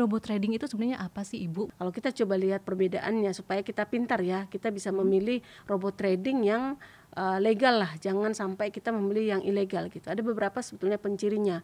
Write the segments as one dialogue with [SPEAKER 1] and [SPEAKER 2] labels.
[SPEAKER 1] robot trading itu sebenarnya apa sih Ibu?
[SPEAKER 2] Kalau kita coba lihat perbedaannya supaya kita pintar ya, kita bisa memilih robot trading yang legal lah, jangan sampai kita memilih yang ilegal gitu. Ada beberapa sebetulnya pencirinya.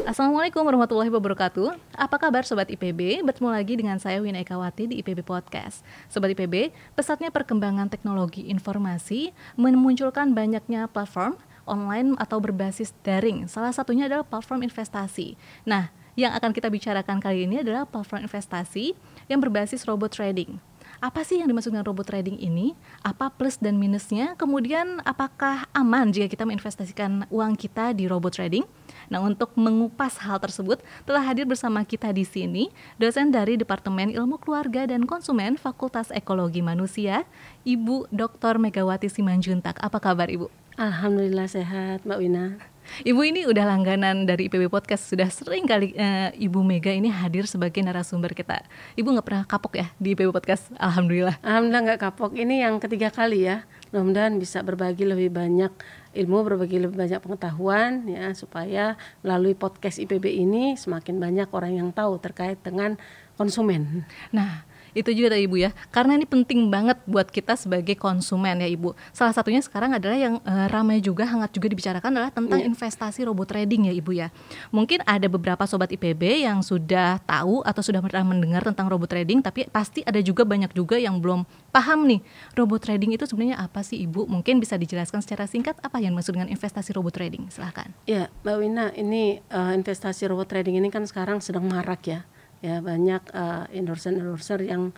[SPEAKER 1] Assalamualaikum warahmatullahi wabarakatuh. Apa kabar Sobat IPB? Bertemu lagi dengan saya Wina Ekawati di IPB Podcast. Sobat IPB, pesatnya perkembangan teknologi informasi memunculkan banyaknya platform online atau berbasis daring. Salah satunya adalah platform investasi. Nah, yang akan kita bicarakan kali ini adalah platform investasi yang berbasis robot trading. Apa sih yang dimaksud dengan robot trading ini? Apa plus dan minusnya? Kemudian apakah aman jika kita menginvestasikan uang kita di robot trading? Nah, untuk mengupas hal tersebut telah hadir bersama kita di sini dosen dari Departemen Ilmu Keluarga dan Konsumen Fakultas Ekologi Manusia, Ibu Dr. Megawati Simanjuntak. Apa kabar Ibu?
[SPEAKER 2] Alhamdulillah sehat, Mbak Wina.
[SPEAKER 1] Ibu ini udah langganan dari IPB Podcast, sudah sering kali Ibu Mega ini hadir sebagai narasumber kita. Ibu nggak pernah kapok ya di IPB Podcast? Alhamdulillah.
[SPEAKER 2] Alhamdulillah nggak kapok, ini yang ketiga kali ya. Mudah-mudahan bisa berbagi lebih banyak ilmu, berbagi lebih banyak pengetahuan ya, supaya melalui podcast IPB ini semakin banyak orang yang tahu terkait dengan konsumen.
[SPEAKER 1] Nah, itu juga tadi Ibu ya, karena ini penting banget buat kita sebagai konsumen ya Ibu. Salah satunya sekarang adalah yang ramai juga, hangat juga dibicarakan adalah tentang investasi robot trading ya Ibu ya. Mungkin ada beberapa Sobat IPB yang sudah tahu atau sudah pernah mendengar tentang robot trading, tapi pasti ada juga banyak juga yang belum paham nih, robot trading itu sebenarnya apa sih Ibu? Mungkin bisa dijelaskan secara singkat apa yang maksud dengan investasi robot trading, silahkan.
[SPEAKER 2] Ya Mbak Wina, ini investasi robot trading ini kan sekarang sedang marak ya. Ya, banyak endorser yang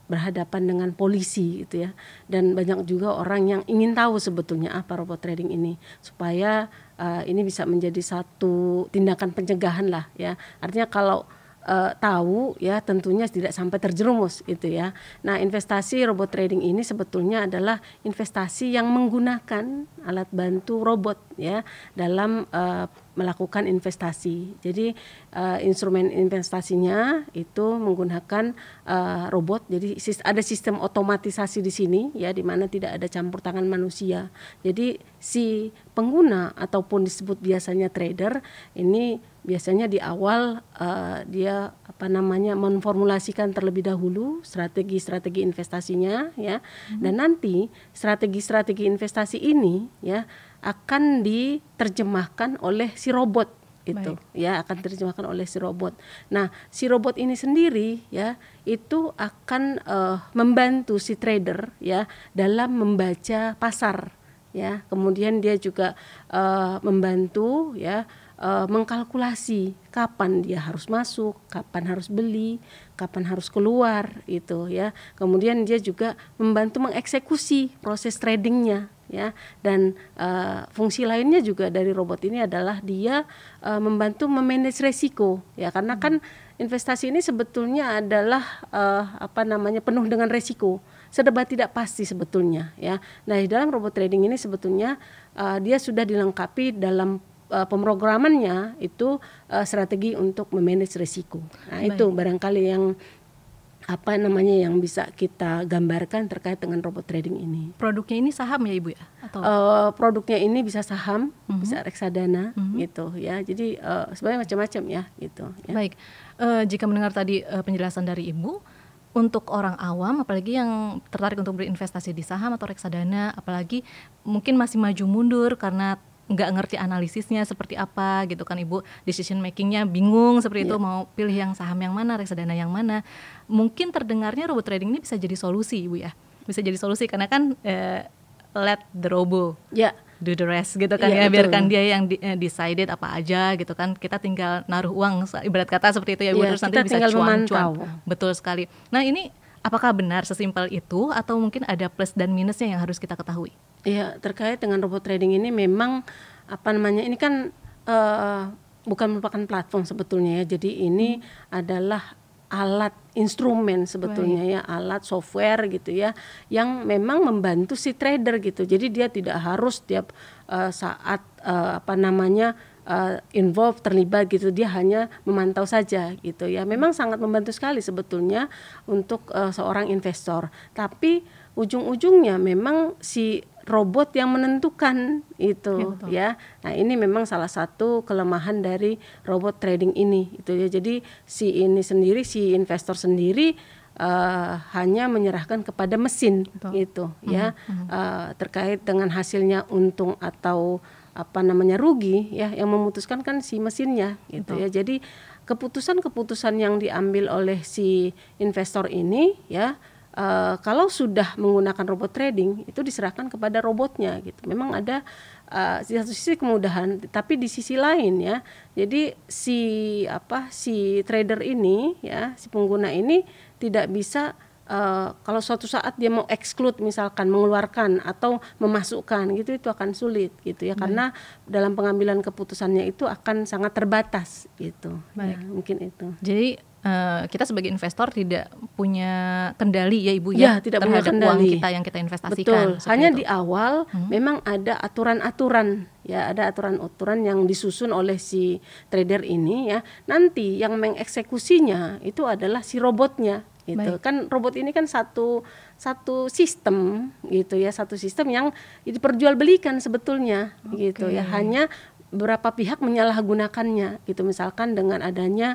[SPEAKER 2] berhadapan dengan polisi gitu ya, dan banyak juga orang yang ingin tahu sebetulnya apa robot trading ini supaya ini bisa menjadi satu tindakan pencegahan lah ya. Artinya kalau tahu ya tentunya tidak sampai terjerumus gitu ya. Nah, investasi robot trading ini sebetulnya adalah investasi yang menggunakan alat bantu robot ya dalam melakukan investasi. Jadi instrumen investasinya itu menggunakan robot. Jadi ada sistem otomatisasi di sini ya, di mana tidak ada campur tangan manusia. Jadi si pengguna ataupun disebut biasanya trader ini biasanya di awal dia memformulasikan terlebih dahulu strategi investasinya ya, dan nanti strategi investasi ini ya akan diterjemahkan oleh si robot itu. Baik. Ya, akan diterjemahkan oleh si robot. Nah, si robot ini sendiri ya itu akan membantu si trader ya dalam membaca pasar ya. Kemudian dia juga membantu ya mengkalkulasi kapan dia harus masuk, kapan harus beli, kapan harus keluar itu ya. Kemudian dia juga membantu mengeksekusi proses tradingnya ya. Dan fungsi lainnya juga dari robot ini adalah dia membantu memanage resiko ya, karena kan investasi ini sebetulnya adalah penuh dengan resiko, serba tidak pasti sebetulnya ya. Nah, di dalam robot trading ini sebetulnya dia sudah dilengkapi dalam pemrogramannya itu strategi untuk memanage risiko. Nah, itu barangkali yang yang bisa kita gambarkan terkait dengan robot trading ini.
[SPEAKER 1] Produknya ini saham ya Ibu ya? Atau
[SPEAKER 2] produknya ini bisa saham, bisa reksadana gitu ya. Jadi sebenarnya macam-macam ya gitu ya.
[SPEAKER 1] Baik. Jika mendengar tadi penjelasan dari Ibu, untuk orang awam apalagi yang tertarik untuk berinvestasi di saham atau reksadana, apalagi mungkin masih maju mundur karena nggak ngerti analisisnya seperti apa gitu kan Ibu, decision makingnya bingung seperti itu, mau pilih yang saham yang mana, reksadana yang mana. Mungkin terdengarnya robot trading ini bisa jadi solusi Ibu ya, bisa jadi solusi karena kan let the robot do the rest gitu kan ya, biarkan dia yang decided apa aja gitu kan, kita tinggal naruh uang ibarat kata seperti itu ya Ibu, terus nanti bisa cuan-cuan. Betul sekali. Nah, ini apakah benar sesimpel itu atau mungkin ada plus dan minusnya yang harus kita ketahui?
[SPEAKER 2] Iya, terkait dengan robot trading ini memang ini kan bukan merupakan platform sebetulnya ya. Jadi ini adalah alat instrumen sebetulnya ya, alat software gitu ya, yang memang membantu si trader gitu. Jadi dia tidak harus tiap saat terlibat gitu, dia hanya memantau saja gitu ya. Memang sangat membantu sekali sebetulnya untuk seorang investor. Tapi ujung-ujungnya memang si robot yang menentukan itu
[SPEAKER 1] Ya,
[SPEAKER 2] ya. Nah, ini memang salah satu kelemahan dari robot trading ini itu ya. Jadi si investor sendiri hanya menyerahkan kepada mesin gitu ya. Terkait dengan hasilnya untung atau rugi ya, yang memutuskan kan si mesinnya gitu ya. Jadi keputusan-keputusan yang diambil oleh si investor ini ya, kalau sudah menggunakan robot trading itu diserahkan kepada robotnya gitu. Memang ada di satu sisi kemudahan, tapi di sisi lain ya, jadi si trader ini ya, si pengguna ini tidak bisa kalau suatu saat dia mau exclude, misalkan mengeluarkan atau memasukkan gitu, itu akan sulit gitu ya. Karena dalam pengambilan keputusannya itu akan sangat terbatas gitu. Ya, mungkin itu.
[SPEAKER 1] Jadi kita sebagai investor tidak punya kendali ya Ibu ya,
[SPEAKER 2] tidak
[SPEAKER 1] terhadap
[SPEAKER 2] punya kendali.
[SPEAKER 1] uang kita yang kita investasikan.
[SPEAKER 2] Betul. Hanya
[SPEAKER 1] itu.
[SPEAKER 2] di awal memang ada aturan-aturan ya, ada aturan-aturan yang disusun oleh si trader ini ya. Nanti yang mengeksekusinya itu adalah si robotnya gitu. Kan robot ini kan satu sistem gitu ya, satu sistem yang diperjualbelikan sebetulnya gitu ya. Hanya beberapa pihak menyalahgunakannya gitu, misalkan dengan adanya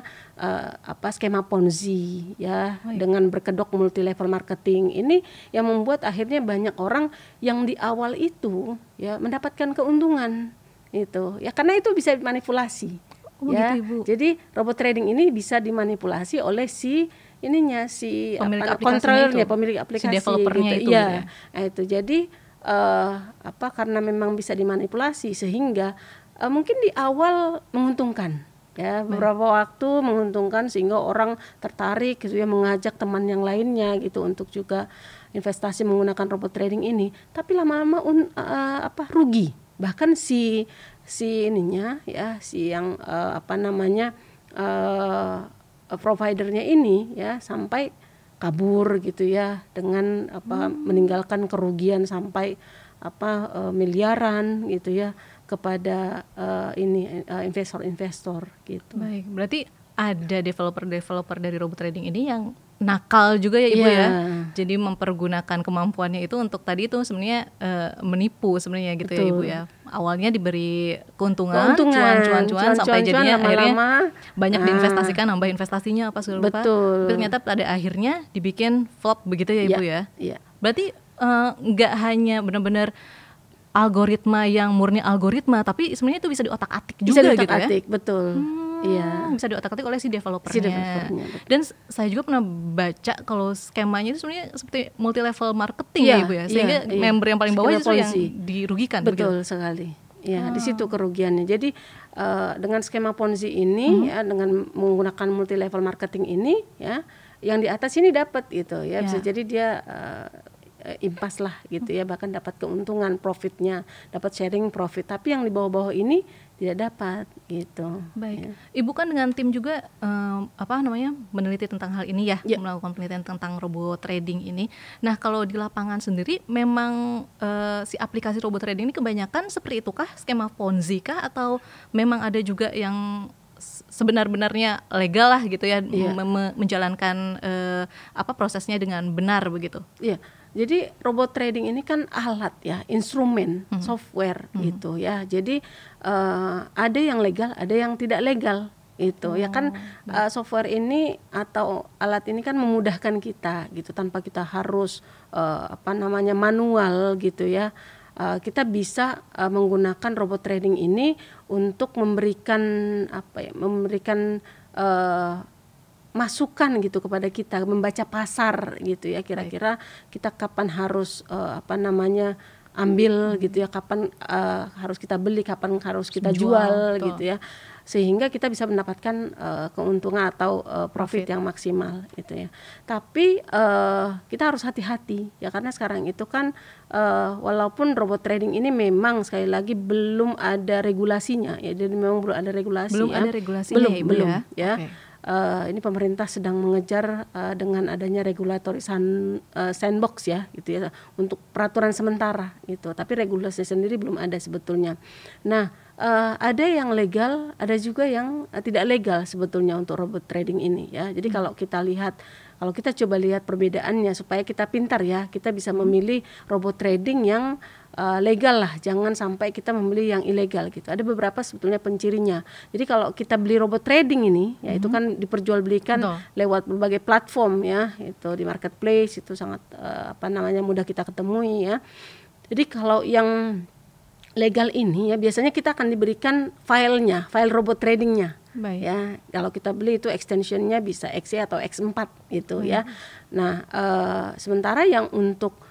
[SPEAKER 2] skema Ponzi ya, dengan berkedok multi level marketing ini yang membuat akhirnya banyak orang yang di awal itu ya mendapatkan keuntungan itu ya, karena itu bisa dimanipulasi ya.
[SPEAKER 1] Gitu, Ibu.
[SPEAKER 2] Jadi robot trading ini bisa dimanipulasi oleh si
[SPEAKER 1] kontrolernya,
[SPEAKER 2] pemilik aplikasi,
[SPEAKER 1] si developernya
[SPEAKER 2] gitu
[SPEAKER 1] itu
[SPEAKER 2] ya. Nah, itu jadi karena memang bisa dimanipulasi sehingga mungkin di awal menguntungkan ya, beberapa waktu menguntungkan sehingga orang tertarik gitu ya, mengajak teman yang lainnya gitu untuk juga investasi menggunakan robot trading ini. Tapi lama-lama rugi, bahkan si ininya ya, si yang providernya ini ya sampai kabur gitu ya, dengan meninggalkan kerugian sampai miliaran gitu ya kepada investor-investor gitu.
[SPEAKER 1] Baik, berarti ada developer dari robot trading ini yang nakal juga ya Ibu ya. Jadi mempergunakan kemampuannya itu untuk tadi itu sebenarnya menipu sebenarnya gitu. Betul. Ya Ibu ya. Awalnya diberi keuntungan, cuan-cuan sampai jadinya akhirnya banyak diinvestasikan, nambah investasinya apa segala rupa. Tapi ternyata pada akhirnya dibikin flop begitu ya Ibu ya. Berarti nggak hanya benar-benar algoritma yang murni algoritma, tapi sebenarnya itu bisa diotak-atik juga gitu ya. Bisa
[SPEAKER 2] diotak-atik, betul.
[SPEAKER 1] Bisa diotak-atik oleh si developernya. Dan saya juga pernah baca kalau skemanya itu sebenarnya seperti multi level marketing ya Ibu ya. Sehingga member yang paling bawah itu yang dirugikan.
[SPEAKER 2] Betul sekali. Ya, di situ kerugiannya. Jadi dengan skema Ponzi ini ya, dengan menggunakan multi level marketing ini ya, yang di atas ini dapat gitu ya. Bisa jadi dia impas lah gitu ya, bahkan dapat keuntungan, profitnya, dapat sharing profit, tapi yang di bawah-bawah ini tidak dapat gitu.
[SPEAKER 1] Baik, ya. Ibu kan dengan tim juga meneliti tentang hal ini ya, melakukan penelitian tentang robot trading ini. Nah, kalau di lapangan sendiri memang si aplikasi robot trading ini kebanyakan seperti itukah, skema Ponzi kah, atau memang ada juga yang sebenar-benarnya legal lah gitu ya, menjalankan prosesnya dengan benar begitu? Iya.
[SPEAKER 2] Jadi robot trading ini kan alat ya, instrumen, software gitu ya. Jadi ada yang legal, ada yang tidak legal itu ya kan. Software ini atau alat ini kan memudahkan kita gitu, tanpa kita harus manual gitu ya. Kita bisa menggunakan robot trading ini untuk memberikan masukan gitu kepada kita, membaca pasar gitu ya, kira-kira kita kapan harus ambil gitu ya, kapan harus kita beli, kapan harus kita jual gitu ya, sehingga kita bisa mendapatkan keuntungan atau profit yang maksimal gitu ya. Tapi kita harus hati-hati ya, karena sekarang itu kan walaupun robot trading ini memang sekali lagi belum ada regulasinya ya, jadi memang belum ada regulasi.
[SPEAKER 1] Ada regulasinya
[SPEAKER 2] belum ya. Ini pemerintah sedang mengejar dengan adanya regulatory sandbox ya gitu ya, untuk peraturan sementara gitu, tapi regulasi sendiri belum ada sebetulnya. Nah, ada yang legal, ada juga yang tidak legal sebetulnya untuk robot trading ini ya. Jadi kalau kita coba lihat perbedaannya supaya kita pintar ya, kita bisa memilih robot trading yang legal lah, jangan sampai kita membeli yang ilegal gitu. Ada beberapa sebetulnya pencirinya. Jadi kalau kita beli robot trading ini, ya itu kan diperjualbelikan lewat berbagai platform ya, itu di marketplace itu sangat mudah kita ketemui ya. Jadi kalau yang legal ini ya biasanya kita akan diberikan filenya, file robot tradingnya. Ya, kalau kita beli itu extensionnya bisa XE atau X4 gitu ya. Nah, sementara yang untuk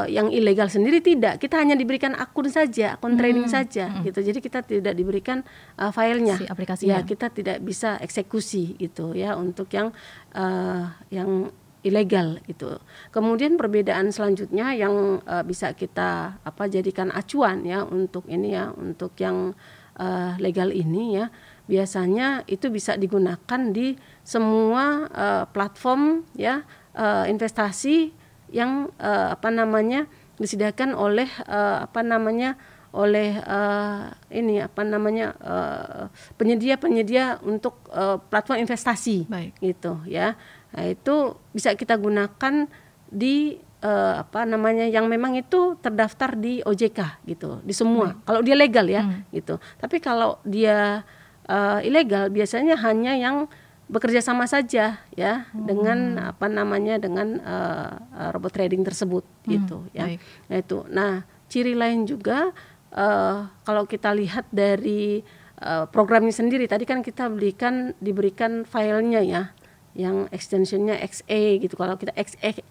[SPEAKER 2] yang ilegal sendiri tidak, kita hanya diberikan akun saja, akun trading saja gitu. Jadi kita tidak diberikan filenya,
[SPEAKER 1] si aplikasinya.
[SPEAKER 2] Ya kita tidak bisa eksekusi gitu ya untuk yang ilegal gitu. Kemudian perbedaan selanjutnya yang bisa kita jadikan acuan ya untuk ini ya, untuk yang legal ini ya, biasanya itu bisa digunakan di semua platform ya investasi yang disediakan oleh penyedia-penyedia untuk platform investasi. Gitu ya. Nah, itu bisa kita gunakan di yang memang itu terdaftar di OJK gitu, di semua. Kalau dia legal ya gitu. Tapi kalau dia ilegal biasanya hanya yang bekerja sama saja ya dengan robot trading tersebut gitu ya. Nah, itu. Nah, ciri lain juga kalau kita lihat dari programnya sendiri, tadi kan kita diberikan filenya ya, yang extensionnya XE gitu. Kalau kita XE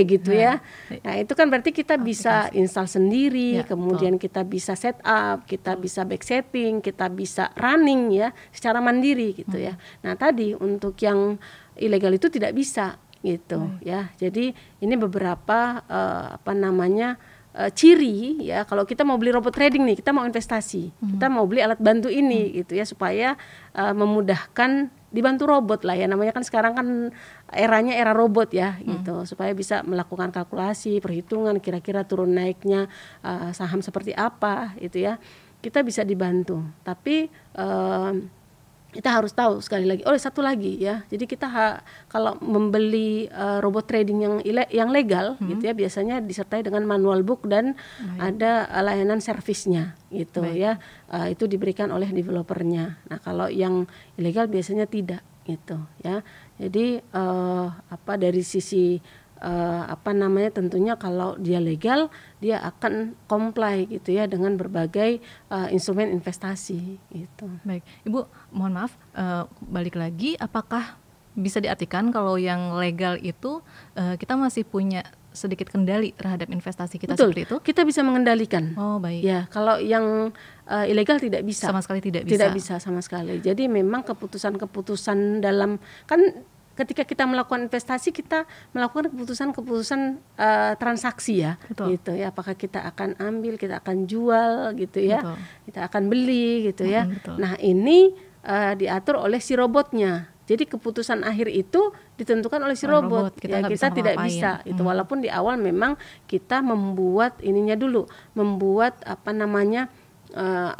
[SPEAKER 2] gitu ya. Nah, itu kan berarti kita bisa install sendiri, kemudian kita bisa setup, kita bisa backsetting, kita bisa running ya secara mandiri gitu ya. Nah, tadi untuk yang ilegal itu tidak bisa gitu ya. Jadi ini beberapa ciri ya, kalau kita mau beli robot trading nih, kita mau investasi, kita mau beli alat bantu ini gitu ya, supaya memudahkan dibantu robot lah ya, namanya kan sekarang kan eranya era robot ya gitu, supaya bisa melakukan kalkulasi, perhitungan kira-kira turun naiknya saham seperti apa itu ya, kita bisa dibantu. Tapi kita harus tahu sekali lagi, satu lagi ya, jadi kita kalau membeli robot trading yang legal gitu ya, biasanya disertai dengan manual book dan ada layanan servisnya gitu ya, itu diberikan oleh developernya. Nah, kalau yang ilegal biasanya tidak gitu ya. Jadi dari sisi tentunya kalau dia legal, dia akan comply gitu ya dengan berbagai instrumen investasi gitu.
[SPEAKER 1] Baik, Ibu, mohon maaf, balik lagi, apakah bisa diartikan kalau yang legal itu kita masih punya sedikit kendali terhadap investasi kita?
[SPEAKER 2] Betul,
[SPEAKER 1] seperti itu?
[SPEAKER 2] Kita bisa mengendalikan.
[SPEAKER 1] Oh, baik.
[SPEAKER 2] Ya, kalau yang ilegal tidak bisa.
[SPEAKER 1] Sama sekali tidak bisa.
[SPEAKER 2] Tidak bisa sama sekali. Jadi memang keputusan-keputusan dalam, kan ketika kita melakukan investasi, kita melakukan keputusan-keputusan transaksi ya.
[SPEAKER 1] Betul.
[SPEAKER 2] Gitu ya, apakah kita akan ambil, kita akan jual gitu ya. Betul. Kita akan beli gitu ya.
[SPEAKER 1] Betul.
[SPEAKER 2] Nah, ini diatur oleh si robotnya. Jadi keputusan akhir itu ditentukan oleh si robot. Kita tidak bisa itu, walaupun di awal memang kita membuat ininya dulu, membuat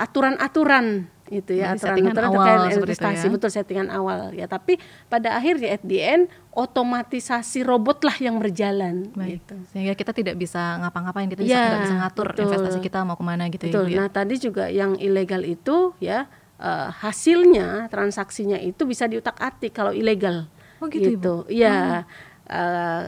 [SPEAKER 2] aturan-aturan itu ya, aturan-aturan terkait investasi, betul, settingan awal ya. Tapi pada akhirnya at the end otomatisasi robot lah yang berjalan. Gitu.
[SPEAKER 1] Sehingga kita tidak bisa ngapa-ngapain, kita tidak bisa ngatur investasi kita mau kemana gitu.
[SPEAKER 2] Betul.
[SPEAKER 1] Ya.
[SPEAKER 2] Nah, tadi juga yang ilegal itu ya, hasilnya transaksinya itu bisa diutak-atik kalau ilegal.
[SPEAKER 1] Oh gitu.
[SPEAKER 2] Ya,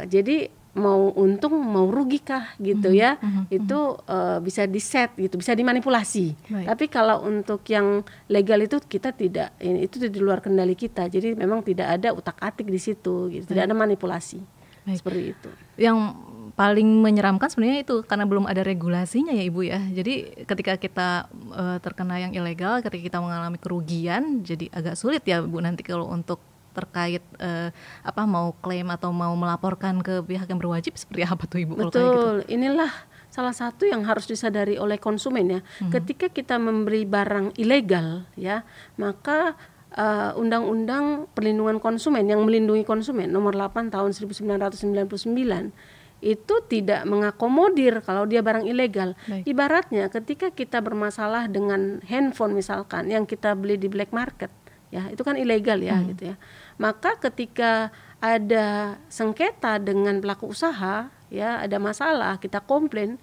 [SPEAKER 2] jadi mau untung mau rugi kah gitu ya, itu bisa di-set gitu, bisa dimanipulasi. Tapi kalau untuk yang legal itu kita tidak, itu di luar kendali kita. Jadi memang tidak ada utak-atik di situ gitu, tidak ada manipulasi. Seperti itu.
[SPEAKER 1] Yang paling menyeramkan sebenarnya itu karena belum ada regulasinya ya Ibu ya. Jadi ketika kita terkena yang ilegal, ketika kita mengalami kerugian, jadi agak sulit ya Bu nanti kalau untuk terkait mau klaim atau mau melaporkan ke pihak yang berwajib, seperti apa tuh Ibu?
[SPEAKER 2] Betul, gitu? Inilah salah satu yang harus disadari oleh konsumen ya. Ketika kita memberi barang ilegal ya, maka Undang-Undang Perlindungan Konsumen yang melindungi konsumen nomor 8 tahun 1999 itu tidak mengakomodir kalau dia barang ilegal. Ibaratnya ketika kita bermasalah dengan handphone misalkan yang kita beli di black market ya, itu kan ilegal ya gitu ya. Maka ketika ada sengketa dengan pelaku usaha ya, ada masalah, kita komplain,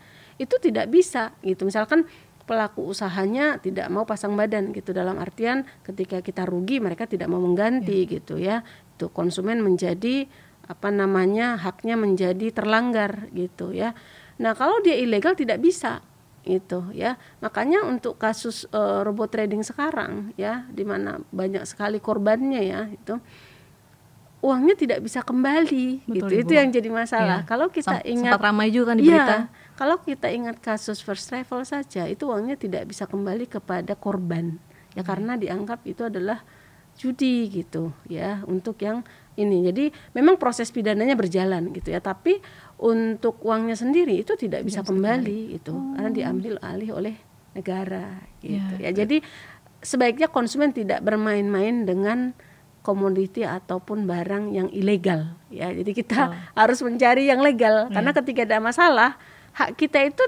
[SPEAKER 2] itu tidak bisa gitu. Misalkan pelaku usahanya tidak mau pasang badan gitu, dalam artian ketika kita rugi mereka tidak mau mengganti gitu ya. Itu konsumen menjadi haknya menjadi terlanggar gitu ya. Nah, kalau dia ilegal tidak bisa gitu ya. Makanya untuk kasus robot trading sekarang ya, di mana banyak sekali korbannya ya, itu uangnya tidak bisa kembali.
[SPEAKER 1] Betul,
[SPEAKER 2] gitu.
[SPEAKER 1] Ibu.
[SPEAKER 2] Itu yang jadi masalah. Kalau kita ingat,
[SPEAKER 1] sempat ramai juga kan di berita.
[SPEAKER 2] Kalau kita ingat kasus First Travel saja, itu uangnya tidak bisa kembali kepada korban ya, karena dianggap itu adalah judi gitu ya, untuk yang ini. Jadi memang proses pidananya berjalan gitu ya, tapi untuk uangnya sendiri itu tidak bisa kembali itu karena diambil alih oleh negara gitu ya. Jadi sebaiknya konsumen tidak bermain-main dengan komoditi ataupun barang yang ilegal ya. Jadi kita harus mencari yang legal, karena ketika ada masalah hak kita itu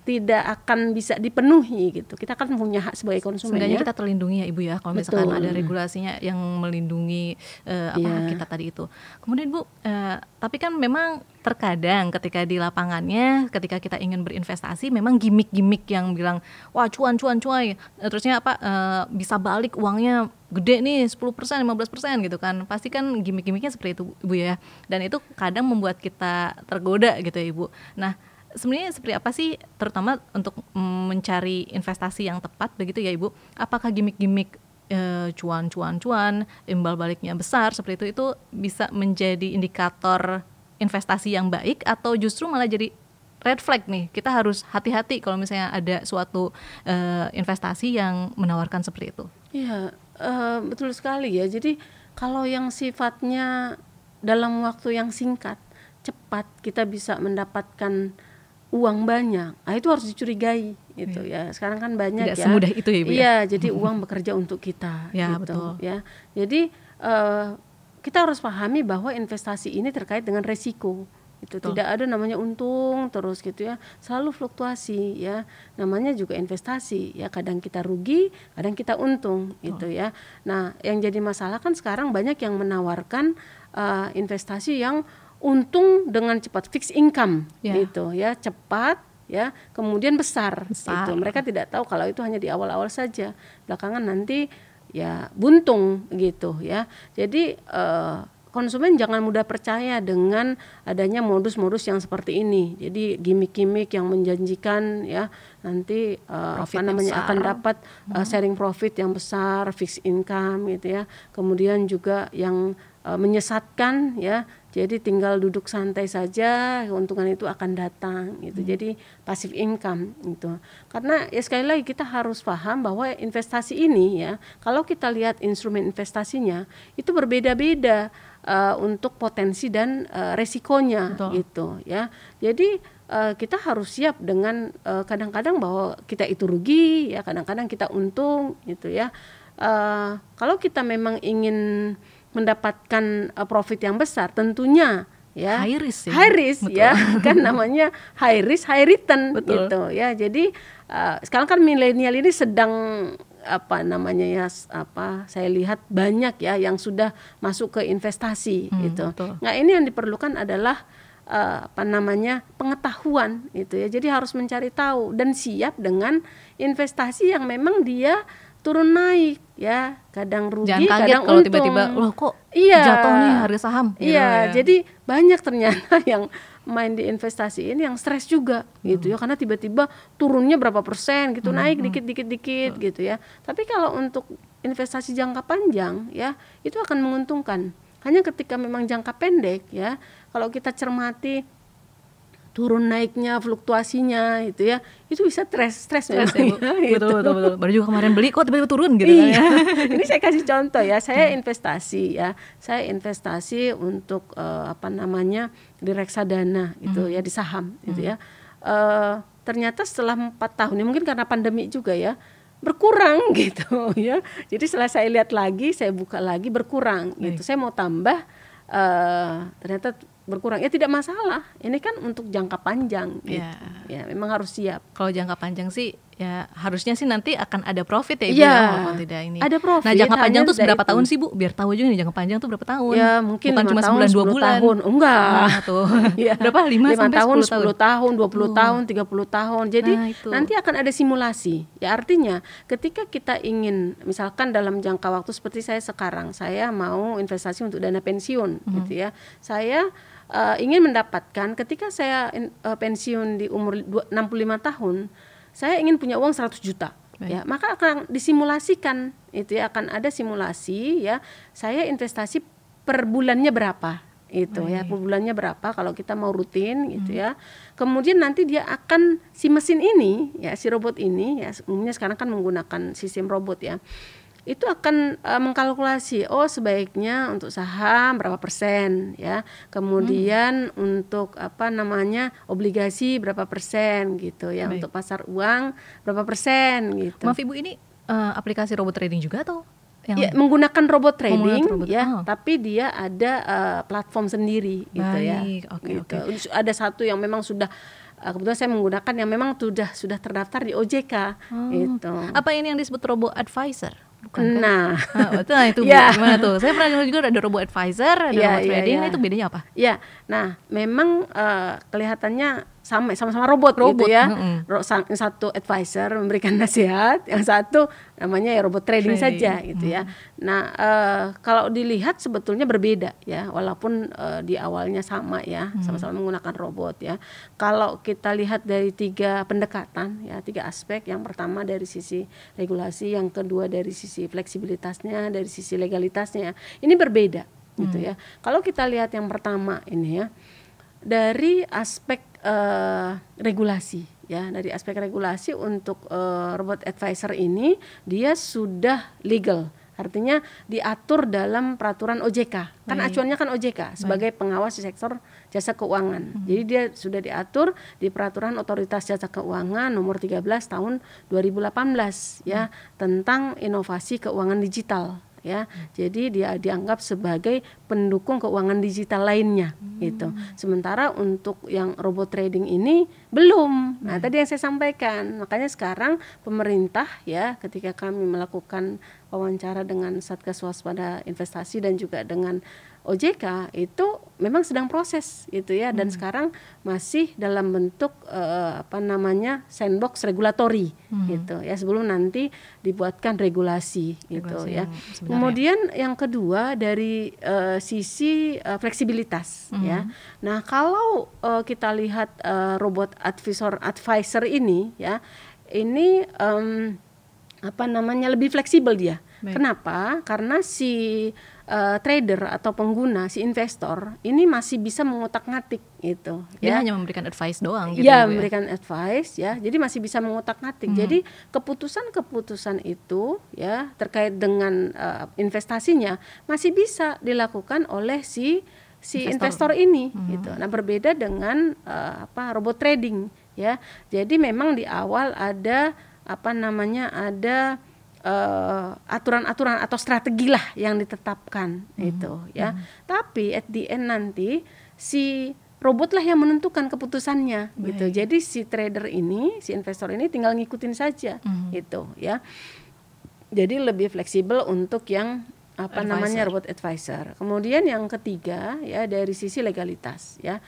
[SPEAKER 2] tidak akan bisa dipenuhi gitu. Kita kan punya hak sebagai konsumen.
[SPEAKER 1] Sebenarnya
[SPEAKER 2] ya.
[SPEAKER 1] kita terlindungi ya Ibu ya, kalau misalkan ada regulasinya yang melindungi hak kita tadi itu. Kemudian Bu, tapi kan memang terkadang ketika di lapangannya, ketika kita ingin berinvestasi, memang gimmick-gimmick yang bilang wah cuan cuy, terusnya bisa balik uangnya gede nih 10%, 15% gitu kan. Pasti kan gimmick-gimmicknya seperti itu Ibu ya. Dan itu kadang membuat kita tergoda gitu ya Ibu. Nah, sebenarnya seperti apa sih, terutama untuk mencari investasi yang tepat begitu ya Ibu? Apakah gimmick-gimmick cuan, imbal baliknya besar seperti itu bisa menjadi indikator investasi yang baik, atau justru malah jadi red flag nih? Kita harus hati-hati kalau misalnya ada suatu investasi yang menawarkan seperti itu.
[SPEAKER 2] Iya, betul sekali ya. Jadi kalau yang sifatnya dalam waktu yang singkat, cepat kita bisa mendapatkan uang banyak, itu harus dicurigai gitu ya. Sekarang kan banyak
[SPEAKER 1] tidak semudah itu ya Ibu ya.
[SPEAKER 2] Iya, jadi uang bekerja untuk kita
[SPEAKER 1] ya,
[SPEAKER 2] gitu
[SPEAKER 1] betul.
[SPEAKER 2] ya. Jadi kita harus pahami bahwa investasi ini terkait dengan resiko. Itu tidak ada namanya untung terus gitu ya, selalu fluktuasi ya. Namanya juga investasi ya, kadang kita rugi, kadang kita untung gitu ya. Nah, yang jadi masalah kan sekarang banyak yang menawarkan investasi yang untung dengan cepat, fixed income gitu ya, cepat ya, kemudian besar. Gitu. Mereka tidak tahu kalau itu hanya di awal-awal saja, belakangan nanti ya buntung gitu ya. Jadi konsumen jangan mudah percaya dengan adanya modus-modus yang seperti ini. Jadi gimmick-gimmick yang menjanjikan ya nanti akan dapat sharing profit yang besar, fixed income gitu ya. Kemudian juga yang menyesatkan ya. Jadi tinggal duduk santai saja, keuntungan itu akan datang gitu. Jadi passive income gitu. Karena ya sekali lagi kita harus paham bahwa investasi ini ya, kalau kita lihat instrumen investasinya itu berbeda-beda untuk potensi dan resikonya. Betul. Gitu ya. Jadi kita harus siap dengan kadang-kadang bahwa kita itu rugi ya, kadang-kadang kita untung gitu ya. Kalau kita memang ingin mendapatkan profit yang besar, tentunya ya high risk ya, kan namanya high risk high return. Betul. Gitu ya. Jadi sekarang kan milenial ini sedang saya lihat banyak ya yang sudah masuk ke investasi gitu. Betul. Nah, ini yang diperlukan adalah pengetahuan gitu ya. Jadi harus mencari tahu dan siap dengan investasi yang memang dia turun naik ya, kadang rugi,
[SPEAKER 1] jangan kaget
[SPEAKER 2] kadang
[SPEAKER 1] kalau
[SPEAKER 2] untung.
[SPEAKER 1] Tiba-tiba loh kok jatuh nih harga saham gitu ya.
[SPEAKER 2] Jadi banyak ternyata yang main di investasi ini yang stres juga gitu ya, karena tiba-tiba turunnya berapa persen gitu, naik dikit gitu ya. Tapi kalau untuk investasi jangka panjang ya, itu akan menguntungkan. Hanya ketika memang jangka pendek ya, kalau kita cermati turun naiknya, fluktuasinya itu ya, itu bisa stres memang ya,
[SPEAKER 1] betul. Baru juga kemarin beli kok tiba-tiba turun gitu
[SPEAKER 2] kan ya.
[SPEAKER 1] Ini
[SPEAKER 2] saya kasih contoh ya, saya investasi untuk di reksadana gitu ya, di saham gitu ya. Ternyata setelah 4 tahun ya, mungkin karena pandemi juga ya, berkurang gitu ya. Jadi setelah saya lihat lagi, saya buka lagi berkurang gitu. Saya mau tambah, ternyata berkurang. Ya tidak masalah, ini kan untuk jangka panjang gitu. Ya memang harus siap.
[SPEAKER 1] Kalau jangka panjang sih Ya harusnya sih nanti akan ada profit ya Ibu
[SPEAKER 2] Iya,
[SPEAKER 1] walaupun tidak ini.
[SPEAKER 2] ada profit.
[SPEAKER 1] Nah jangka panjang
[SPEAKER 2] hanya
[SPEAKER 1] tuh seberapa
[SPEAKER 2] dari
[SPEAKER 1] tahun
[SPEAKER 2] itu.
[SPEAKER 1] sih Bu? Biar tahu juga nih jangka panjang tuh berapa tahun.
[SPEAKER 2] Ya mungkin
[SPEAKER 1] Bukan
[SPEAKER 2] 5
[SPEAKER 1] cuma
[SPEAKER 2] tahun,
[SPEAKER 1] sebulan 2
[SPEAKER 2] 10
[SPEAKER 1] bulan.
[SPEAKER 2] tahun. Enggak.
[SPEAKER 1] Nah, tuh.
[SPEAKER 2] Ya.
[SPEAKER 1] Berapa? 5 sampai
[SPEAKER 2] tahun,
[SPEAKER 1] 10 tahun.
[SPEAKER 2] 10 tahun, 20 tahun, 30 tahun. Jadi
[SPEAKER 1] Nah, itu.
[SPEAKER 2] nanti akan ada simulasi. Ya artinya ketika kita ingin misalkan dalam jangka waktu seperti saya sekarang, saya mau investasi untuk dana pensiun gitu ya. Saya ingin mendapatkan ketika saya pensiun di umur 65 tahun, saya ingin punya uang 100 juta. Ya, maka akan disimulasikan itu ya, akan ada simulasi ya. Saya investasi per bulannya berapa itu ya, per bulannya berapa kalau kita mau rutin gitu ya. Kemudian nanti dia akan si mesin ini ya, si robot ini ya, umumnya sekarang kan menggunakan sistem robot ya. Itu akan mengkalkulasi sebaiknya untuk saham berapa persen ya, kemudian untuk obligasi berapa persen gitu ya. Untuk pasar uang berapa persen gitu.
[SPEAKER 1] Maaf Ibu, ini aplikasi robot trading juga atau yang
[SPEAKER 2] ya, menggunakan robot trading
[SPEAKER 1] robot.
[SPEAKER 2] tapi dia ada platform sendiri gitu ya.
[SPEAKER 1] Oke.
[SPEAKER 2] Ada satu yang memang sudah kebetulan saya menggunakan yang memang sudah terdaftar di OJK gitu.
[SPEAKER 1] Apa ini yang disebut robo advisor? Bukan,
[SPEAKER 2] nah,
[SPEAKER 1] itu gimana tuh? Saya pernah dengar juga ada robo advisor, ada robot trading. Itu bedanya apa?
[SPEAKER 2] Ya, nah memang kelihatannya sama-sama robot gitu ya. Yang satu advisor memberikan nasihat, yang satu namanya ya robot trading saja gitu ya. Nah kalau dilihat sebetulnya berbeda ya, walaupun di awalnya sama ya, sama-sama menggunakan robot ya. Kalau kita lihat dari 3 pendekatan ya, 3 aspek. Yang pertama dari sisi regulasi, yang kedua dari sisi fleksibilitasnya, dari sisi legalitasnya, ini berbeda gitu ya. Kalau kita lihat yang pertama ini ya, dari aspek regulasi ya, dari aspek regulasi untuk robot advisor ini dia sudah legal, artinya diatur dalam peraturan OJK. Kan acuannya kan OJK sebagai pengawas di sektor jasa keuangan. Jadi dia sudah diatur di peraturan Otoritas Jasa Keuangan nomor 13 tahun 2018 ya, tentang inovasi keuangan digital. Ya, jadi dia dianggap sebagai pendukung keuangan digital lainnya gitu. Sementara untuk yang robot trading ini belum. Nah, tadi yang saya sampaikan, makanya sekarang pemerintah ya, ketika kami melakukan wawancara dengan Satgas Waspada Investasi dan juga dengan OJK, itu memang sedang proses gitu ya, dan sekarang masih dalam bentuk sandbox regulatori gitu ya, sebelum nanti dibuatkan regulasi gitu ya. Kemudian yang kedua dari sisi fleksibilitas ya. Nah, kalau kita lihat robot advisor ini ya, ini lebih fleksibel dia. Kenapa? Karena si trader atau pengguna, si investor ini masih bisa mengutak-ngatik gitu.
[SPEAKER 1] Dia hanya memberikan advice doang gitu.
[SPEAKER 2] Ya, memberikan advice ya. Jadi masih bisa mengutak-ngatik. Jadi keputusan-keputusan itu ya terkait dengan investasinya masih bisa dilakukan oleh si investor ini gitu. Nah, berbeda dengan robot trading ya. Jadi memang di awal ada aturan-aturan atau strategi lah yang ditetapkan itu ya. Tapi at the end nanti si robot lah yang menentukan keputusannya gitu. Jadi si trader ini, si investor ini tinggal ngikutin saja gitu ya. Jadi lebih fleksibel untuk yang robot advisor. Kemudian yang ketiga ya, dari sisi legalitas ya.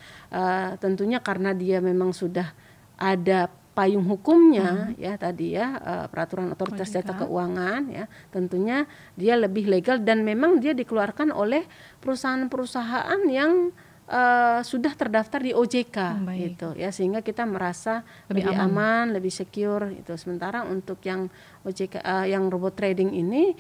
[SPEAKER 2] Tentunya karena dia memang sudah ada payung hukumnya ya tadi ya, peraturan Otoritas Jasa Keuangan ya, tentunya dia lebih legal dan memang dia dikeluarkan oleh perusahaan-perusahaan yang sudah terdaftar di OJK gitu ya, sehingga kita merasa lebih aman, lebih secure itu. Sementara untuk yang OJK yang robot trading ini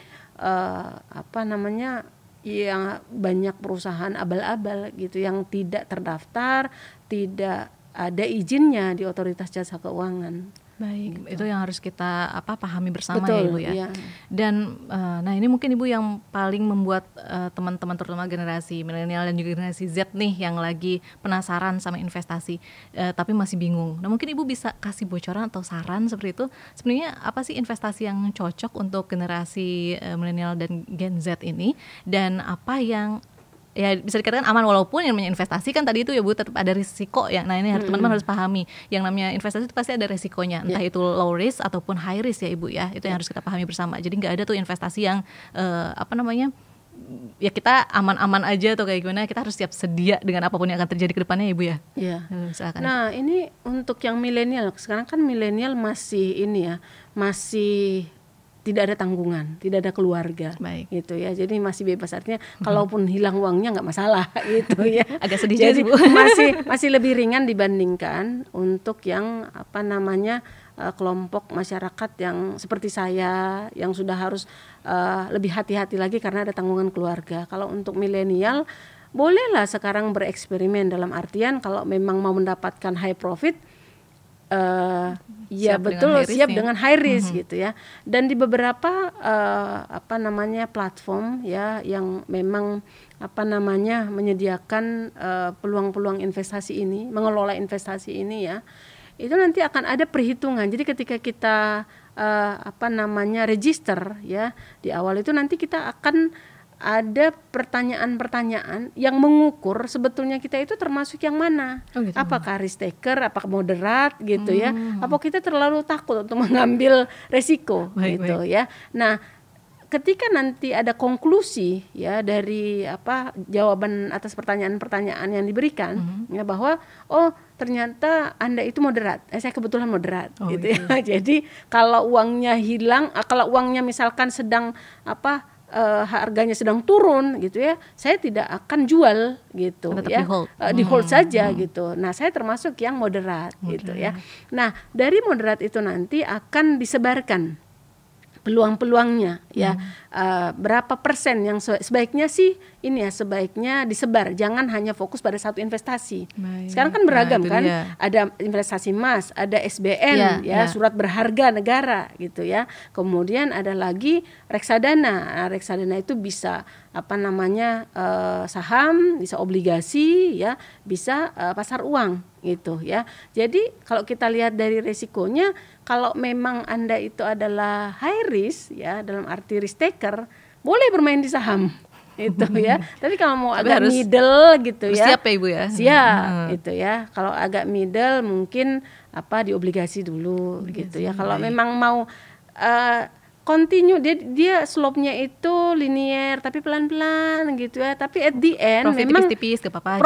[SPEAKER 2] yang banyak perusahaan abal-abal gitu yang tidak terdaftar, tidak ada izinnya di Otoritas Jasa Keuangan.
[SPEAKER 1] Baik, gitu. Itu yang harus kita pahami bersama.
[SPEAKER 2] Betul,
[SPEAKER 1] ya Ibu ya.
[SPEAKER 2] Iya.
[SPEAKER 1] Dan nah ini mungkin Ibu yang paling membuat teman-teman terutama generasi milenial dan juga generasi Z nih yang lagi penasaran sama investasi tapi masih bingung. Nah mungkin Ibu bisa kasih bocoran atau saran seperti itu. Sebenarnya apa sih investasi yang cocok untuk generasi milenial dan Gen Z ini, dan apa yang ya bisa dikatakan aman, walaupun yang namanya investasi kan tadi itu ya Bu tetap ada risiko ya. Nah ini teman-teman harus pahami, yang namanya investasi itu pasti ada risikonya, entah itu low risk ataupun high risk ya Ibu ya. Itu yang harus kita pahami bersama. Jadi nggak ada tuh investasi yang ya kita aman-aman aja atau kayak gimana. Kita harus siap sedia dengan apapun yang akan terjadi ke depannya ya Ibu ya.
[SPEAKER 2] Iya.
[SPEAKER 1] Silakan.
[SPEAKER 2] Nah ini untuk yang milenial, sekarang kan milenial masih masih tidak ada tanggungan, tidak ada keluarga.
[SPEAKER 1] Baik.
[SPEAKER 2] Gitu ya. Jadi masih bebas, artinya kalaupun hilang uangnya nggak masalah gitu ya.
[SPEAKER 1] Agak sedih
[SPEAKER 2] jadi
[SPEAKER 1] juga Bu.
[SPEAKER 2] masih lebih ringan dibandingkan untuk yang kelompok masyarakat yang seperti saya, yang sudah harus lebih hati-hati lagi karena ada tanggungan keluarga. Kalau untuk milenial, bolehlah sekarang bereksperimen, dalam artian kalau memang mau mendapatkan high profit, ya betul, siap dengan high risk gitu ya. Dan di beberapa platform ya yang memang menyediakan peluang-peluang investasi ini, mengelola investasi ini ya, itu nanti akan ada perhitungan. Jadi ketika kita register ya di awal itu, nanti kita akan ada pertanyaan-pertanyaan yang mengukur sebetulnya kita itu termasuk yang mana. Oh, gitu. Apakah risk taker, apakah moderat gitu ya. Apa kita terlalu takut untuk mengambil resiko gitu ya. Nah, ketika nanti ada konklusi ya dari jawaban atas pertanyaan-pertanyaan yang diberikan ya, bahwa ternyata Anda itu moderat. Saya kebetulan moderat gitu ya. Jadi kalau uangnya hilang, kalau uangnya misalkan sedang harganya sedang turun gitu ya, saya tidak akan jual gitu. Tetap ya, di hold saja gitu. Nah, saya termasuk yang moderat gitu ya. Nah, dari moderat itu nanti akan disebarkan peluang-peluangnya ya, berapa persen yang sebaiknya sih ini ya, sebaiknya disebar, jangan hanya fokus pada satu investasi. Sekarang kan beragam kan, ada investasi emas, ada SBN surat berharga negara gitu ya, kemudian ada lagi reksadana. Reksadana itu bisa saham, bisa obligasi ya, bisa pasar uang gitu ya. Jadi kalau kita lihat dari resikonya, kalau memang Anda itu adalah high risk ya, dalam arti risk taker, boleh bermain di saham itu ya. Tapi kalau mau agak middle gitu ya,
[SPEAKER 1] siap ya Ibu ya.
[SPEAKER 2] Siap gitu ya. Kalau agak middle mungkin di obligasi dulu gitu ya. Kalau memang mau continue, dia slope-nya itu linear tapi pelan-pelan gitu ya. Tapi at the end
[SPEAKER 1] profit
[SPEAKER 2] memang
[SPEAKER 1] tipis-tipis gak apa-apa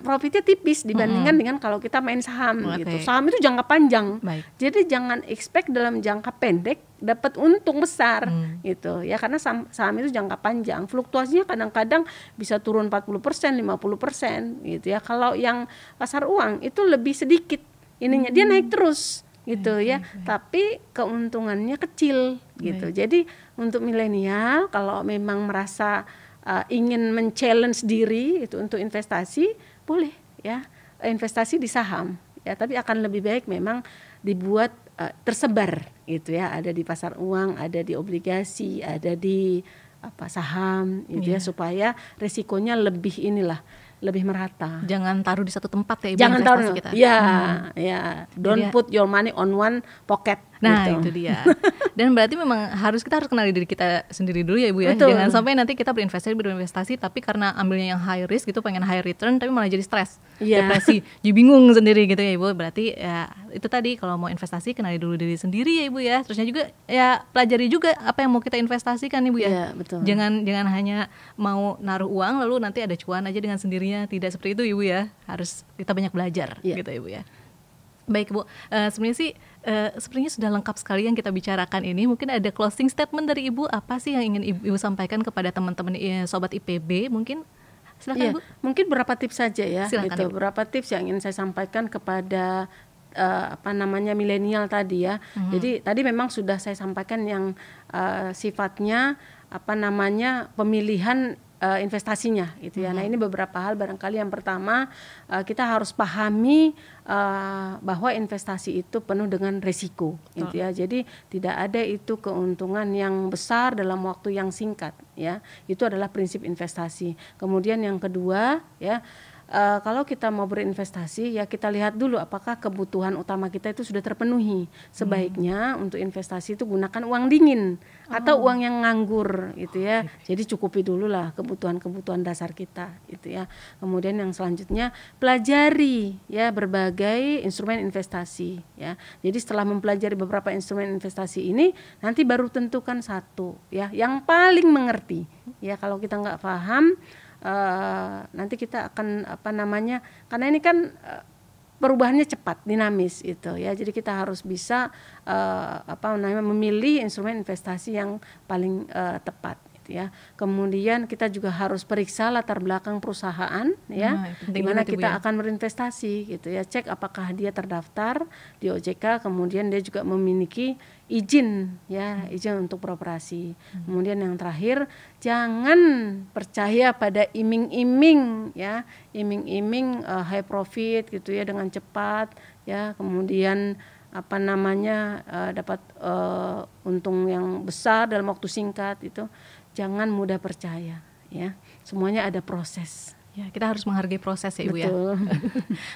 [SPEAKER 2] profitnya tipis dibandingkan dengan kalau kita main saham gitu. Saham itu jangka panjang. Jadi jangan expect dalam jangka pendek dapat untung besar gitu ya, karena saham itu jangka panjang. Fluktuasinya kadang-kadang bisa turun 40%, 50% gitu ya. Kalau yang pasar uang itu lebih sedikit ininya, dia naik terus gitu ya, tapi keuntungannya kecil gitu. Jadi untuk milenial kalau memang merasa ingin men-challenge diri itu untuk investasi, boleh ya investasi di saham ya, tapi akan lebih baik memang dibuat tersebar gitu ya, ada di pasar uang, ada di obligasi, ada di saham gitu ya, supaya resikonya lebih merata.
[SPEAKER 1] Jangan taruh di satu tempat ya Ibu.
[SPEAKER 2] Jangan taruh
[SPEAKER 1] kita.
[SPEAKER 2] Ya. Don't put your money on one pocket.
[SPEAKER 1] Nah
[SPEAKER 2] gitu.
[SPEAKER 1] Itu dia. Dan berarti memang kita harus kenali diri kita sendiri dulu ya Ibu ya.
[SPEAKER 2] Betul.
[SPEAKER 1] Jangan sampai nanti kita berinvestasi tapi karena ambilnya yang high risk gitu, pengen high return tapi malah jadi stres, depresi, jadi bingung sendiri gitu ya Ibu. Berarti ya itu tadi, kalau mau investasi kenali dulu diri sendiri ya Ibu ya. Terusnya juga ya pelajari juga apa yang mau kita investasikan Ibu ya.
[SPEAKER 2] Iya, betul.
[SPEAKER 1] Jangan hanya mau naruh uang lalu nanti ada cuan aja dengan sendirinya. Tidak seperti itu Ibu ya. Harus kita banyak belajar gitu Ibu ya. Baik Bu, sebenarnya sudah lengkap sekali yang kita bicarakan ini. Mungkin ada closing statement dari Ibu, apa sih yang ingin Ibu sampaikan kepada teman-teman Sobat IPB? Mungkin silakan Ibu.
[SPEAKER 2] Mungkin beberapa tips saja ya.
[SPEAKER 1] Silakan,
[SPEAKER 2] gitu. Beberapa tips yang ingin saya sampaikan kepada milenial tadi ya. Jadi tadi memang sudah saya sampaikan yang sifatnya pemilihan investasinya gitu ya. Nah, ini beberapa hal. Barangkali yang pertama, kita harus pahami bahwa investasi itu penuh dengan resiko gitu ya. Jadi tidak ada itu keuntungan yang besar dalam waktu yang singkat ya. Itu adalah prinsip investasi. Kemudian yang kedua ya, kalau kita mau berinvestasi ya kita lihat dulu apakah kebutuhan utama kita itu sudah terpenuhi. Sebaiknya untuk investasi itu gunakan uang dingin atau uang yang nganggur gitu ya. Jadi cukupi dulu lah kebutuhan dasar kita gitu ya. Kemudian yang selanjutnya pelajari ya berbagai instrumen investasi ya. Jadi setelah mempelajari beberapa instrumen investasi ini nanti baru tentukan satu ya yang paling mengerti ya. Kalau kita nggak paham nanti kita akan karena ini kan perubahannya cepat, dinamis itu ya. Jadi kita harus bisa memilih instrumen investasi yang paling tepat gitu ya. Kemudian kita juga harus periksa latar belakang perusahaan ya, di mana kita akan berinvestasi gitu ya. Cek apakah dia terdaftar di OJK, kemudian dia juga memiliki izin ya, izin untuk beroperasi. Kemudian yang terakhir, jangan percaya pada iming-iming ya, iming-iming high profit gitu ya dengan cepat ya, kemudian dapat untung yang besar dalam waktu singkat itu. Jangan mudah percaya ya. Semuanya ada proses.
[SPEAKER 1] Ya, kita harus menghargai proses ya Ibu.
[SPEAKER 2] Betul.
[SPEAKER 1] Ya.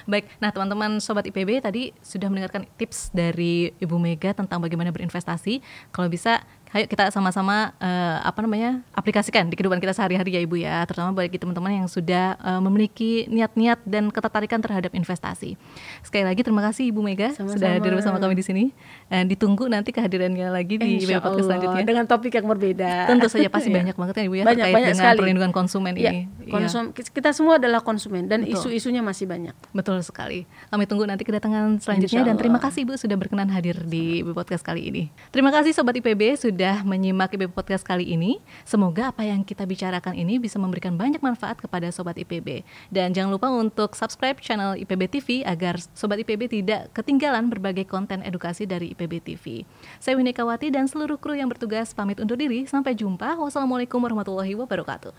[SPEAKER 1] Baik, nah teman-teman Sobat IPB tadi sudah mendengarkan tips dari Ibu Mega tentang bagaimana berinvestasi. Kalau bisa, ayo kita sama-sama aplikasikan di kehidupan kita sehari-hari ya Ibu ya. Terutama bagi teman-teman yang sudah memiliki niat-niat dan ketertarikan terhadap investasi. Sekali lagi terima kasih Ibu Mega sudah hadir bersama kami di sini. Ditunggu nanti kehadirannya lagi di podcast selanjutnya
[SPEAKER 2] dengan topik yang berbeda.
[SPEAKER 1] Tentu saja pasti banyak banget kan Ibu ya,
[SPEAKER 2] banyak
[SPEAKER 1] dengan
[SPEAKER 2] sekali
[SPEAKER 1] perlindungan konsumen ini.
[SPEAKER 2] Kita semua adalah konsumen dan isu-isunya masih banyak.
[SPEAKER 1] Betul sekali. Kami tunggu nanti kedatangan selanjutnya dan terima kasih Ibu sudah berkenan hadir di IPB Podcast kali ini. Terima kasih Sobat IPB sudah menyimak IPB Podcast kali ini. Semoga apa yang kita bicarakan ini bisa memberikan banyak manfaat kepada Sobat IPB. Dan jangan lupa untuk subscribe channel IPB TV agar Sobat IPB tidak ketinggalan berbagai konten edukasi dari IPB TV. Saya Wina Ekawati dan seluruh kru yang bertugas pamit undur diri. Sampai jumpa. Wassalamualaikum warahmatullahi wabarakatuh.